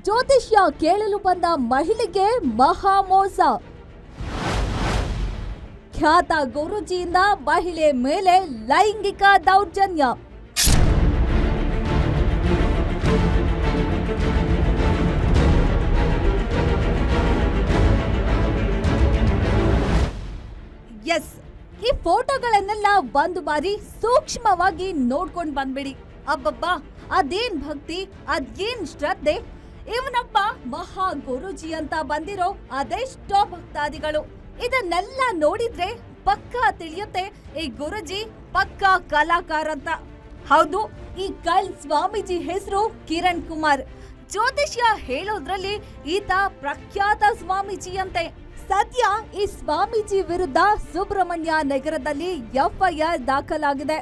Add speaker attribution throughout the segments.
Speaker 1: ಜ್ಯೋತಿಷ್ಯ ಕೇಳಲು ಬಂದ ಮಹಿಳೆಗೆ ಮಹಾ ಮೋಸ. ಖ್ಯಾತ ಗುರೂಜಿಯಿಂದ ಮಹಿಳೆ ಮೇಲೆ ಲೈಂಗಿಕ ದೌರ್ಜನ್ಯ. ಎಸ್, ಈ ಫೋಟೋಗಳನ್ನೆಲ್ಲ ಒಂದು ಬಾರಿ ಸೂಕ್ಷ್ಮವಾಗಿ ನೋಡ್ಕೊಂಡು ಬಂದ್ಬಿಡಿ. ಅಬ್ಬಬ್ಬಾ, ಅದೇನ್ ಭಕ್ತಿ, ಅದೇನ್ ಶ್ರದ್ಧೆ. ಇವನೊಬ್ಬ ಮಹಾ ಗುರೂಜಿ ಅಂತ ಬಂದಿರೋ ಅದೆಷ್ಟೋ ಭಕ್ತಾದಿಗಳು. ಇದನ್ನೆಲ್ಲ ನೋಡಿದ್ರೆ ಪಕ್ಕಾ ತಿಳಿಯುತ್ತೆ ಈ ಗುರೂಜಿ ಪಕ್ಕಾ ಕಲಾಕಾರ ಅಂತ. ಹೌದು, ಈ ಕಳ್ ಸ್ವಾಮೀಜಿ ಹೆಸರು ಕಿರಣ್ ಕುಮಾರ್. ಜ್ಯೋತಿಷ್ಯ ಹೇಳೋದ್ರಲ್ಲಿ ಈತ ಪ್ರಖ್ಯಾತ ಸ್ವಾಮೀಜಿ ಅಂತೆ. ಸದ್ಯ ಈ ಸ್ವಾಮೀಜಿ ವಿರುದ್ಧ ಸುಬ್ರಹ್ಮಣ್ಯ ನಗರದಲ್ಲಿ ಎಫ್ಐಆರ್ ದಾಖಲಾಗಿದೆ.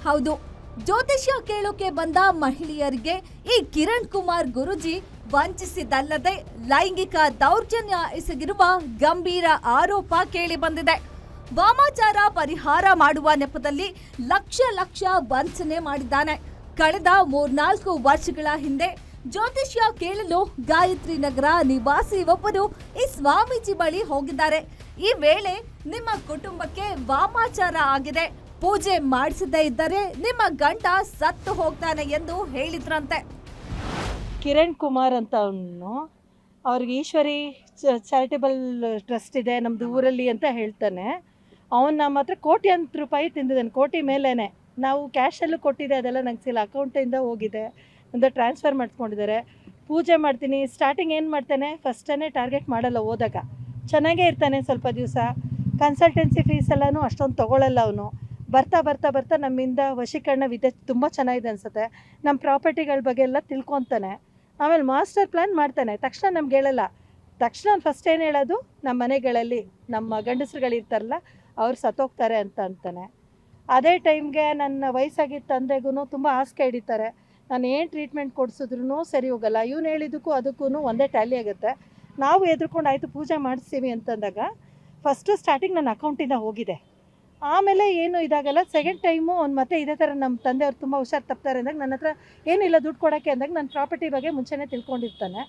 Speaker 1: ಹೌದು, ಜ್ಯೋತಿಷ್ಯ ಕೇಳೋಕೆ ಬಂದ ಮಹಿಳೆಯರಿಗೆ ಈ ಕಿರಣ್ ಕುಮಾರ್ ಗುರೂಜಿ ವಂಚಿಸಿದಲ್ಲದೆ ಲೈಂಗಿಕ ದೌರ್ಜನ್ಯ ಎಸಗಿರುವ ಗಂಭೀರ ಆರೋಪ ಕೇಳಿ ಬಂದಿದೆ. ವಾಮಾಚಾರ ಪರಿಹಾರ ಮಾಡುವ ನೆಪದಲ್ಲಿ ಲಕ್ಷ ಲಕ್ಷ ವಂಚನೆ ಮಾಡಿದ್ದಾನೆ. ಕಳೆದ 3-4 ವರ್ಷಗಳ ಹಿಂದೆ ಜ್ಯೋತಿಷ್ಯ ಕೇಳಲು ಗಾಯತ್ರಿ ನಗರ ನಿವಾಸಿ ಒಬ್ಬರು ಈ ಸ್ವಾಮೀಜಿ ಬಳಿ ಹೋಗಿದ್ದಾರೆ. ಈ ವೇಳೆ ನಿಮ್ಮ ಕುಟುಂಬಕ್ಕೆ ವಾಮಾಚಾರ ಆಗಿದೆ, ಪೂಜೆ ಮಾಡಿಸದೇ ಇದ್ದರೆ ನಿಮ್ಮ ಗಂಡ ಸತ್ತು ಹೋಗ್ತಾನೆ ಎಂದು ಹೇಳಿದ್ರಂತೆ.
Speaker 2: ಕಿರಣ್ ಕುಮಾರ್ ಅಂತ ಅವನು, ಅವ್ರಿಗೆ ಈಶ್ವರಿ ಚಾರಿಟೇಬಲ್ ಟ್ರಸ್ಟ್ ಇದೆ ನಮ್ಮದು ಊರಲ್ಲಿ ಅಂತ ಹೇಳ್ತಾನೆ. ಅವನು ನಮ್ಮ ಹತ್ರ ಕೋಟ್ಯಾಂತರ ರೂಪಾಯಿ ತಿಂದಿದ್ದಾನೆ, ಕೋಟಿ ಮೇಲೇ. ನಾವು ಕ್ಯಾಶಲ್ಲೂ ಕೊಟ್ಟಿದೆ, ಅದೆಲ್ಲ ನಂಗೆ ಸಿಲ್ಲ, ಅಕೌಂಟಿಂದ ಹೋಗಿದೆ, ಒಂದು ಟ್ರಾನ್ಸ್ಫರ್ ಮಾಡಿಸ್ಕೊಂಡಿದ್ದಾರೆ. ಪೂಜೆ ಮಾಡ್ತೀನಿ, ಸ್ಟಾರ್ಟಿಂಗ್ ಏನು ಮಾಡ್ತಾನೆ, ಫಸ್ಟೇ ಟಾರ್ಗೆಟ್ ಮಾಡಲ್ಲ. ಹೋದಾಗ ಚೆನ್ನಾಗೇ ಇರ್ತಾನೆ, ಸ್ವಲ್ಪ ದಿವಸ ಕನ್ಸಲ್ಟೆನ್ಸಿ ಫೀಸ್ ಎಲ್ಲನೂ ಅಷ್ಟೊಂದು ತೊಗೊಳ್ಳಲ್ಲ ಅವನು. ಬರ್ತಾ ಬರ್ತಾ ಬರ್ತಾ ನಮ್ಮಿಂದ ವಶೀಕರಣ ವಿದ್ಯೆ ತುಂಬ ಚೆನ್ನಾಗಿದೆ ಅನಿಸುತ್ತೆ. ನಮ್ಮ ಪ್ರಾಪರ್ಟಿಗಳ ಬಗ್ಗೆ ಎಲ್ಲ ತಿಳ್ಕೊತಾನೆ. ಆಮೇಲೆ ಮಾಸ್ಟರ್ ಪ್ಲ್ಯಾನ್ ಮಾಡ್ತಾನೆ. ತಕ್ಷಣ ನಮ್ಗೆ ಹೇಳಲ್ಲ. ತಕ್ಷಣ ಫಸ್ಟ್ ಏನು ಹೇಳೋದು, ನಮ್ಮ ಮನೆಗಳಲ್ಲಿ ನಮ್ಮ ಗಂಡಸರುಗಳಿರ್ತಾರಲ್ಲ ಅವ್ರು ಸತ್ತೋಗ್ತಾರೆ ಅಂತ ಅಂತಾನೆ. ಅದೇ ಟೈಮ್ಗೆ ನನ್ನ ವಯಸ್ಸಾಗಿದ್ದ ತಂದೆಗೂ ತುಂಬ ಹಾಸಿಗೆ ಹಿಡಿತಾರೆ. ನಾನು ಏನು ಟ್ರೀಟ್ಮೆಂಟ್ ಕೊಡಿಸಿದ್ರು ಸರಿ ಹೋಗಲ್ಲ. ಇವ್ನು ಹೇಳಿದ್ದಕ್ಕೂ ಅದಕ್ಕೂ ಒಂದೇ ಟ್ಯಾಲಿ ಆಗುತ್ತೆ. ನಾವು ಎದ್ರುಕೊಂಡು ಆಯಿತು ಪೂಜೆ ಮಾಡಿಸ್ತೀವಿ ಅಂತಂದಾಗ ಫಸ್ಟು ಸ್ಟಾರ್ಟಿಂಗ್ ನನ್ನ ಅಕೌಂಟಿಂದ ಹೋಗಿದೆ. ಆಮೇಲೆ ಏನು ಇದಾಗಲ್ಲ. ಸೆಕೆಂಡ್ ಟೈಮು ಅವ್ನು ಮತ್ತೆ ಇದೇ ಥರ ನಮ್ಮ ತಂದೆಯವ್ರು ತುಂಬ ಹುಷಾರು ತಪ್ತಾರೆ ಅಂದಾಗ ನನ್ನ ಹತ್ರ ಏನಿಲ್ಲ ದುಡ್ಡು ಕೊಡೋಕ್ಕೆ ಅಂದಾಗ ನನ್ನ ಪ್ರಾಪರ್ಟಿ ಬಗ್ಗೆ ಮುಂಚೆನೇ ತಿಳ್ಕೊಂಡಿರ್ತಾನೆ.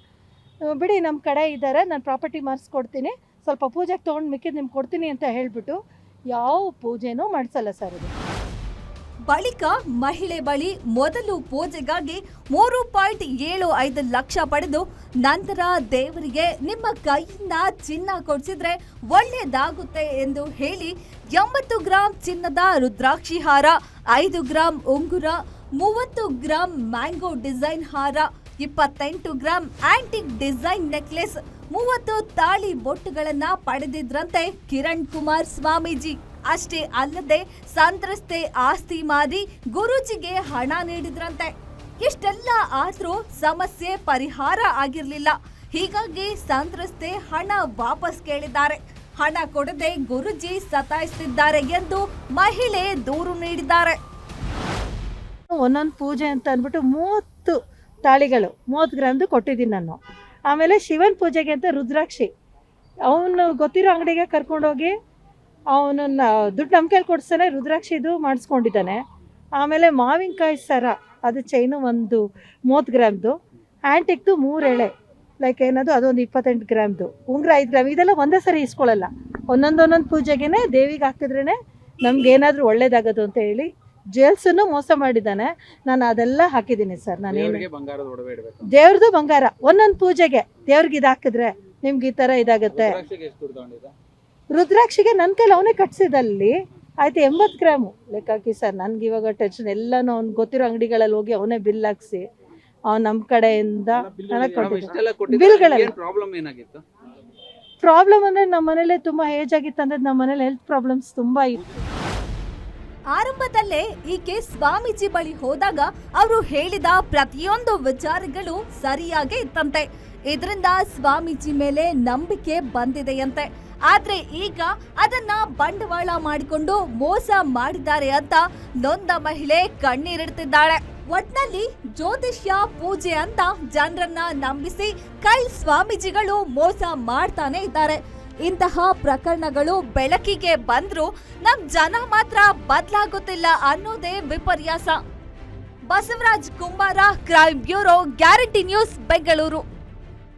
Speaker 2: ಬಿಡಿ, ನಮ್ಮ ಕಡೆ ಇದ್ದಾರೆ, ನಾನು ಪ್ರಾಪರ್ಟಿ ಮಾಡಿಸ್ಕೊಡ್ತೀನಿ, ಸ್ವಲ್ಪ ಪೂಜೆಗೆ ತೊಗೊಂಡು ಮಿಕ್ಕಿದ್ದು ನಿಮ್ಗೆ ಕೊಡ್ತೀನಿ ಅಂತ ಹೇಳಿಬಿಟ್ಟು ಯಾವ ಪೂಜೆನೂ ಮಾಡಿಸಲ್ಲ ಸರ್. ಇದು
Speaker 1: ಬಳಿಕ ಮಹಿಳೆ ಬಳಿ ಮೊದಲು ಪೂಜೆಗಾಗಿ 3.75 ಲಕ್ಷ ಪಡೆದು ನಂತರ ದೇವರಿಗೆ ನಿಮ್ಮ ಕೈಯಿಂದ ಚಿನ್ನ ಕೊಡಿಸಿದ್ರೆ ಒಳ್ಳೆಯದಾಗುತ್ತೆ ಎಂದು ಹೇಳಿ 80 ಗ್ರಾಂ ಚಿನ್ನದ ರುದ್ರಾಕ್ಷಿ ಹಾರ, 5 ಗ್ರಾಂ ಉಂಗುರ, 30 ಗ್ರಾಂ ಮ್ಯಾಂಗೋ ಡಿಸೈನ್ ಹಾರ, 28 ಗ್ರಾಂ ಆಂಟಿಕ್ ಡಿಸೈನ್ ನೆಕ್ಲೆಸ್, 30 ತಾಳಿ ಬೊಟ್ಟುಗಳನ್ನ ಪಡೆದಿದ್ರಂತೆ ಕಿರಣ್ ಕುಮಾರ್ ಸ್ವಾಮೀಜಿ. ಅಷ್ಟೇ ಅಲ್ಲದೆ ಸಂತ್ರಸ್ತೆ ಆಸ್ತಿ ಮಾರಿ ಗುರೂಜಿಗೆ ಹಣ ನೀಡಿದ್ರಂತೆ. ಇಷ್ಟೆಲ್ಲ ಆದ್ರೂ ಸಮಸ್ಯೆ ಪರಿಹಾರ ಆಗಿರ್ಲಿಲ್ಲ. ಹೀಗಾಗಿ ಸಂತ್ರಸ್ತೆ ಹಣ ವಾಪಸ್ ಕೇಳಿದ್ದಾರೆ. ಹಣ ಕೊಡದೆ ಗುರೂಜಿ ಸತಾಯಿಸುತ್ತಿದ್ದಾರೆ ಎಂದು ಮಹಿಳೆ ದೂರು ನೀಡಿದ್ದಾರೆ.
Speaker 2: ಒಂದೊಂದು ಪೂಜೆ ಅಂತ ಅಂದ್ಬಿಟ್ಟು 30 ತಾಳಿಗಳು 30 ಗ್ರಾಮ್ದು ಕೊಟ್ಟಿದ್ದೀನಿ ನಾನು. ಆಮೇಲೆ ಶಿವನ್ ಪೂಜೆಗೆ ಅಂತ ರುದ್ರಾಕ್ಷಿ ಅವನು ಗೊತ್ತಿರೋ ಅಂಗಡಿಗೆ ಕರ್ಕೊಂಡೋಗಿ ಅವನನ್ನ ದುಡ್ಡು ನಂಬಿಕೆಯಲ್ಲಿ ಕೊಡಿಸ್ತಾನೆ, ರುದ್ರಾಕ್ಷಿದು ಮಾಡಿಸ್ಕೊಂಡಿದ್ದಾನೆ. ಆಮೇಲೆ ಮಾವಿನಕಾಯಿ ಸರ, ಅದು ಚೈನು ಒಂದು 30 ಗ್ರಾಮ್ದು, ಆ್ಯಂಟಿಕ್ದು 3 ಎಳೆ ಲೈಕ್ ಏನದು ಅದೊಂದು 28 ಗ್ರಾಮ್ದು, ಉಂಗುರ 5 ಗ್ರಾಮ್. ಇದೆಲ್ಲ ಒಂದೇ ಸರಿ ಇಸ್ಕೊಳ್ಳಲ್ಲ, ಒಂದೊಂದು ಪೂಜೆಗೆ ದೇವಿಗೆ ಹಾಕಿದ್ರೇ ನಮ್ಗೇನಾದರೂ ಒಳ್ಳೇದಾಗೋದು ಅಂತ ಹೇಳಿ ಜ್ಯುವೆಲ್ಸನ್ನು ಮೋಸ ಮಾಡಿದ್ದಾನೆ. ನಾನು ಅದೆಲ್ಲ ಹಾಕಿದ್ದೀನಿ ಸರ್. ನಾನೇನು ದೇವ್ರದ್ದು ಬಂಗಾರ ಒಂದೊಂದು ಪೂಜೆಗೆ ದೇವ್ರಿಗೆ ಇದು ಹಾಕಿದ್ರೆ ನಿಮ್ಗೆ ಈ ಥರ ಇದಾಗುತ್ತೆ. ರುದ್ರಾಕ್ಷಿಗೆ ನನ್ನ ಕೈಲಿ ಅವನೇ ಕಟ್ಸಿದಲ್ಲಿ ಆಯ್ತು 80 ಗ್ರಾಮು ಲೆಕ್ಕ ಹಾಕಿ ಸರ್. ನನಗೆ ಇವಾಗ ಟೆನ್ಷನ್. ಎಲ್ಲನೂ ಅವ್ನು ಗೊತ್ತಿರೋ ಅಂಗಡಿಗಳಲ್ಲಿ ಹೋಗಿ ಅವನೇ ಬಿಲ್ ಹಾಕ್ಸಿ ಅವ್ನು ನಮ್ಮ ಕಡೆಯಿಂದ ನನಗೆ ಕೊಟ್ಟಿದ್ದ ಬಿಲ್ಗಳಲ್ಲಿ. ಪ್ರಾಬ್ಲಮ್ ಅಂದರೆ ನಮ್ಮ ಮನೇಲಿ ತುಂಬ ಏಜ್ ಆಗಿತ್ತು ಅಂದರೆ ನಮ್ಮ ಮನೇಲಿ ಹೆಲ್ತ್ ಪ್ರಾಬ್ಲಮ್ಸ್ ತುಂಬ ಇತ್ತು.
Speaker 1: ಆರಂಭದಲ್ಲೇ ಈಕೆ ಸ್ವಾಮೀಜಿ ಬಳಿ ಹೋದಾಗ ಅವರು ಹೇಳಿದ ಪ್ರತಿಯೊಂದು ವಿಚಾರಗಳು ಸರಿಯಾಗೇ ಇತ್ತಂತೆ. ಇದರಿಂದ ಸ್ವಾಮೀಜಿ ಮೇಲೆ ನಂಬಿಕೆ ಬಂದಿದೆಯಂತೆ. ಆದ್ರೆ ಈಗ ಅದನ್ನ ಬಂಡವಾಳ ಮಾಡಿಕೊಂಡು ಮೋಸ ಮಾಡಿದ್ದಾರೆ ಅಂತ ನೊಂದ ಮಹಿಳೆ ಕಣ್ಣೀರಿಡ್ತಿದ್ದಾಳೆ. ಒಟ್ನಲ್ಲಿ ಜ್ಯೋತಿಷ್ಯ ಪೂಜೆ ಅಂತ ಜನರನ್ನ ನಂಬಿಸಿ ಕೈ ಸ್ವಾಮೀಜಿಗಳು ಮೋಸ ಮಾಡ್ತಾನೆ ಇದ್ದಾರೆ. ಇಂತಹ ಪ್ರಕರಣಗಳು ಬೆಳಕಿಗೆ ಬಂದ್ರೂ ನಮ್ ಜನ ಮಾತ್ರ ಬದಲಾಗುತ್ತಿಲ್ಲ ಅನ್ನೋದೇ ವಿಪರ್ಯಾಸ. ಬಸವರಾಜ್ ಕುಂಬಾರ, crime bureau, guarantee news, Bengaluru.